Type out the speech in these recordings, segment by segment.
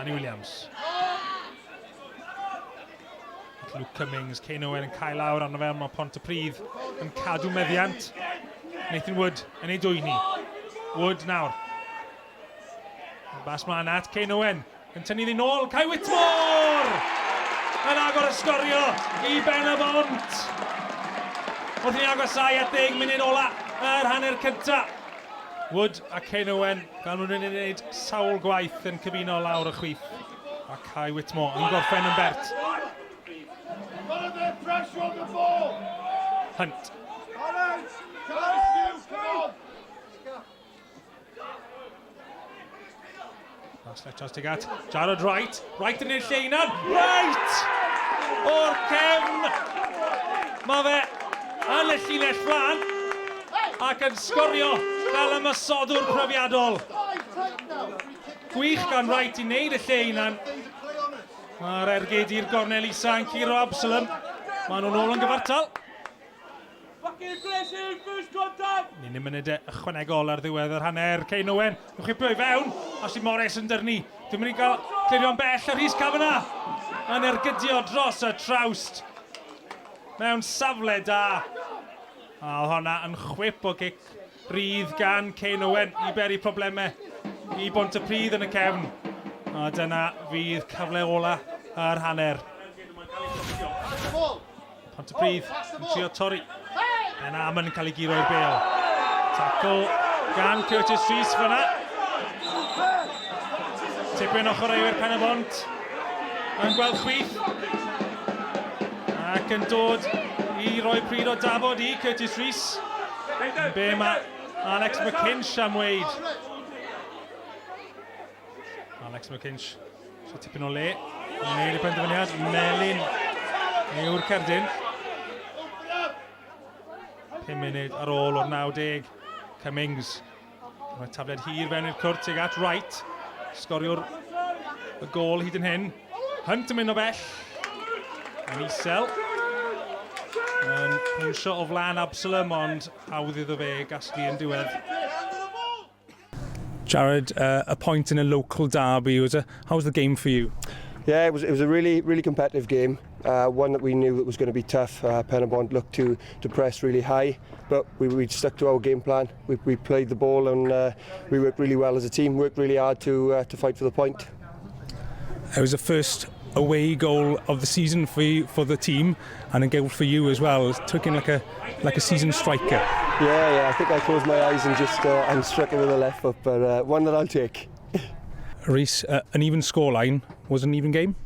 Danny Williams. Luke Cummings, Kane Owen yn cael lawr arno fe, mae Pontypridd yn cadw meddiant. Nathan Wood yn ei dwyni. Wood nawr. Bas mlaen at Kane Owen yn tynnu ddyn nôl. Kai Whitmore yn agor y sgorio i Pen-y-Bont. Wrth i ni agosau at 10 munud ola yr hanner cynta. Wood a Kane Owen gan nhw'n gwneud sawl gwaith yn cyfuno lawr y chwith. A Kai Whitmore yn gorffen yn bert. Hunt. Last chance to get Jared Wright. Wright yn ei lleinan. Wright! O'r cefn. Mae fe yn y llinell flan ac yn sgorio fel ymysodwr profiadol. Gwych gan Wright i wneud y lleinan. Mae'r ergyd i'r gornel isa yn curo Absalom. Mae nhw'n ôl yn gyfartal. Ni'n munudau ychwanegol ar ddiwedd yr hanner. Kane Owen yn chwipio i fewn. Ashley Morris yn dyrnu. Dwi'n mynd i gael clirio'n bell ar Rhys Griffiths. Yn ergydio dros y trawst. Mewn safle da. A honna yn chwip o gic rydd gan Kane Owen i beri problemau i Pontypridd yn y cefn. A dyna fydd cyfle ola yr hanner. Pontypridd yn trio torri. En am yn cael ei giro i'r bêl. Tackle gan Curtis Rhys fyna. Tipyn ochr eiwyr Pen-y-Bont. Yn gweld chwith. Ac yn dod i roi pryd o dafod i Curtis Rhys. Be mae Alex McInch am weid. Alex McInch. So tipyn o le. Neud y penderfyniad. Melin yw'r cerdyn. 5 munud ar ôl o'r 90. Cummings. Mae tafliad hir fewn i'r cwrt tuag at Wright. Sgoriwr y gôl hyd yn hyn. Hunt yn mynd o bell. Yn isel. Yn pwysio o flan Absalom, ond hawdd iddo fe gasglu yn diwedd. Jared, a point in a local derby. How was the game for you? Yeah, it was a really competitive game. One that we knew that was going to be tough. Pen-y-Bont looked to press really high, but we stuck to our game plan. We played the ball and we worked really well as a team. Worked really hard to fight for the point. It was the first away goal of the season for the team, and a goal for you as well. It took in like a seasoned striker. Yeah. I think I closed my eyes and just and struck it with the left foot, but one that I'll take. Rhys, an even scoreline was an even game?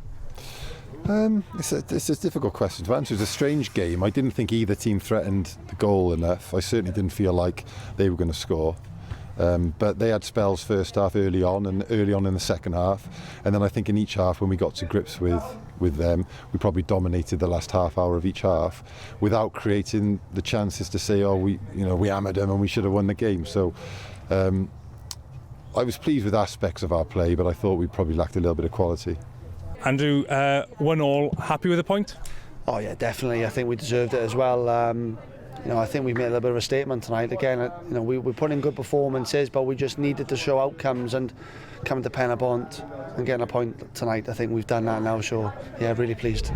It's a difficult question to answer. It was a strange game. I didn't think either team threatened the goal enough. I certainly didn't feel like they were going to score. But they had spells first half early on and early on in the second half. And then I think in each half, when we got to grips with them, we probably dominated the last half hour of each half without creating the chances to say, oh, we hammered them and we should have won the game. So I was pleased with aspects of our play, but I thought we probably lacked a little bit of quality. Andrew, 1-1, happy with the point? Oh yeah, definitely. I think we deserved it as well. I think we made a little bit of a statement tonight. Again, we put in good performances, but we just needed to show outcomes, and coming to Pen-y-Bont and getting a point tonight, I think we've done that now. So yeah, really pleased.